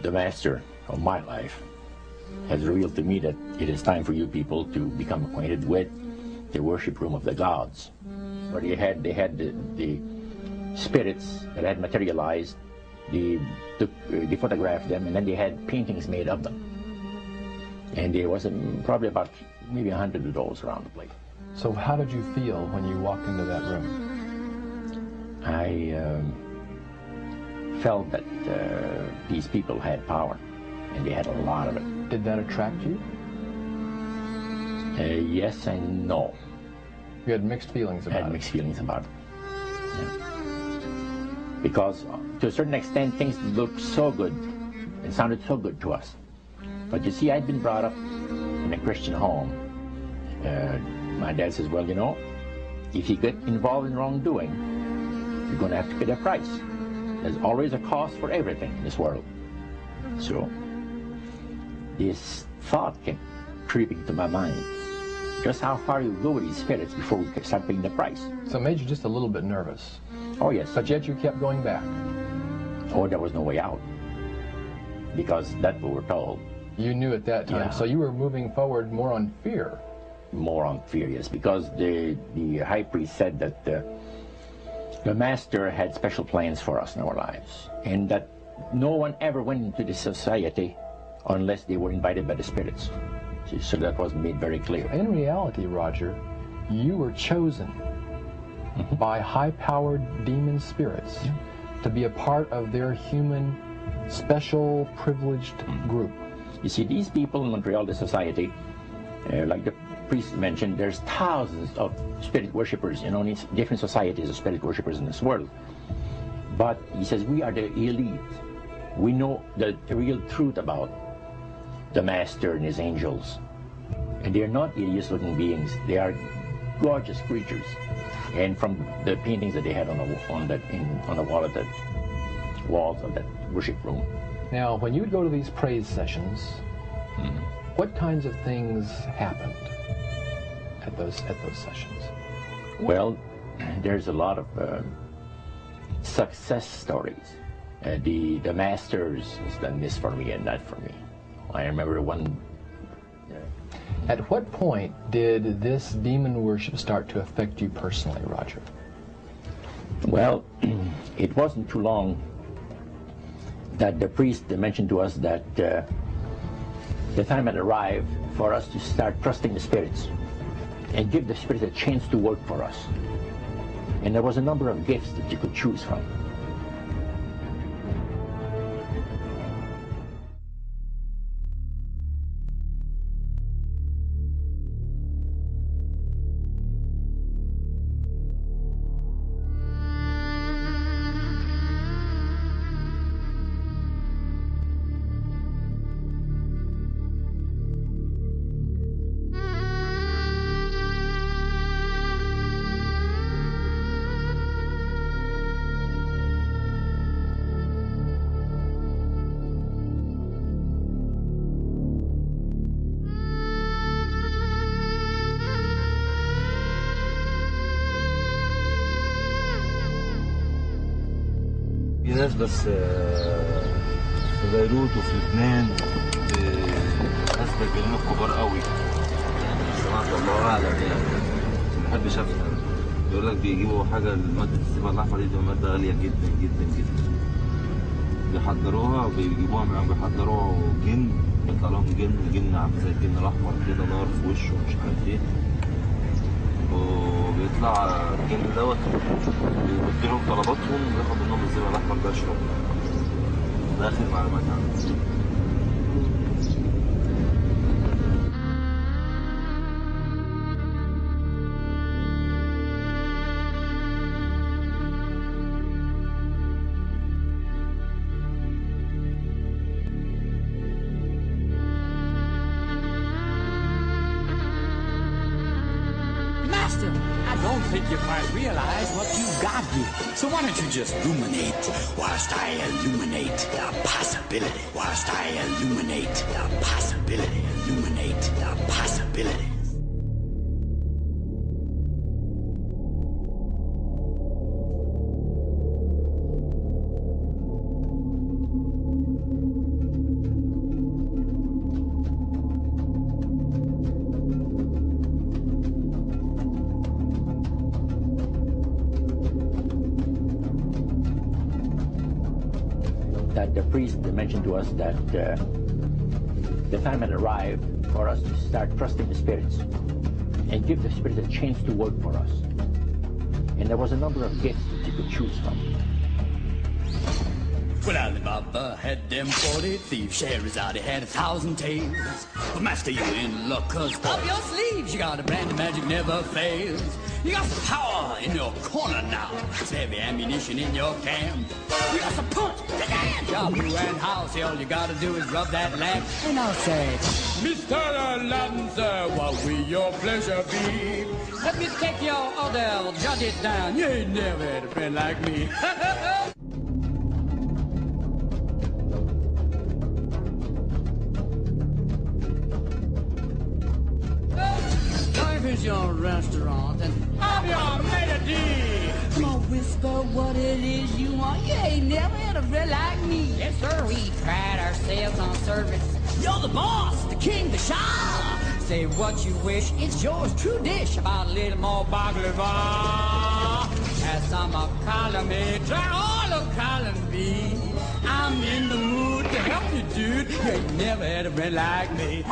the master of my life has revealed to me that it is time for you people to become acquainted with the worship room of the gods, where they had the spirits that had materialized. They photographed them, and then they had paintings made of them. And there was probably about maybe 100 of those around the place. So how did you feel when you walked into that room? I felt that these people had power, and they had a lot of it. Did that attract you? Yes and no. You had mixed feelings about it? I had mixed feelings about it. Yeah. Because to a certain extent, things looked so good and sounded so good to us. But you see, I'd been brought up in a Christian home. My dad says, well, you know, if you get involved in wrongdoing, you're going to have to pay the price. There's always a cost for everything in this world. So this thought kept creeping to my mind. Just how far you go with these spirits before we start paying the price. So it made you just a little bit nervous. Oh, yes. But yet you kept going back. Oh, there was no way out. Because that's what we're told. You knew at that time. Yeah. So you were moving forward more on fear. More on fear, yes. Because the high priest said that the master had special plans for us in our lives. And that no one ever went into this society unless they were invited by the spirits. So that was made very clear. In reality, Roger, you were chosen by high-powered demon spirits to be a part of their human, special, privileged group. You see, these people in Montreal, the society, like the priest mentioned, there's thousands of spirit worshippers, you know, in different societies of spirit worshippers in this world. But he says, we are the elite. We know the real truth about the master and his angels. And they're not hideous-looking beings. They are gorgeous creatures. And from the paintings that they had on the wall of the walls of that worship room. Now, when you would go to these praise sessions, what kinds of things happened at those sessions? Well, there's a lot of success stories. The masters has done this for me and that for me. I remember one. At what point did this demon worship start to affect you personally, Roger? Well, it wasn't too long that the priest mentioned to us that the time had arrived for us to start trusting the spirits and give the spirits a chance to work for us. And there was a number of gifts that you could choose from. في ناس بس في بيروت وفي لبنان ناس بيكلموا كبار قوي سمعت الله اعلم يعني ما حدش افهم بيقول لك بيجيبوا حاجه الماده السبع الاحمر دي ماده غاليه جدا جدا جدا بيحضروها وبيجيبوها معاهم بيحضروا جن بيطلع لهم جن عامل زي الجن الاحمر كده نار في وشه ومش عارف ايه وبيطلع الجن دوت بيديلهم طلباتهم وياخد منهم الزبق الاحمر ده يشرب. ده اخر معلومات عنه. I don't think you quite realize what you got here. So why don't you just ruminate whilst I illuminate the possibility? Whilst I illuminate the possibility. Illuminate the possibility. priest mentioned to us that the time had arrived for us to start trusting the spirits and give the spirits a chance to work for us. And there was a number of gifts that you could choose from. Well, Alibaba had them 40 thieves, Scheherazade had 1,000 tales. But master, you in luck, 'cause up your sleeves you got a brand of magic never fails. You got some power in your corner now, some heavy ammunition in your camp. You got some punch, big hand, Yahoo and house. All you gotta do is rub that lamp, and I'll say, Mr. Aladdin, sir, what will your pleasure be? Let me take your order, jot it down. You ain't never had a friend like me. Here's your restaurant and I'm your maitre d'. Come on, whisper what it is you want. You ain't never had a friend like me. Yes, sir. We pride ourselves on service. You're the boss, the king, the Shah. Say what you wish, it's yours. True dish. About a little more baklava. Have some of column A, try all of column B. I'm in the mood to help you, dude. You ain't never had a friend like me.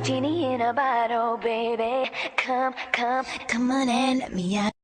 Genie in a bottle, baby. Come on and let me out.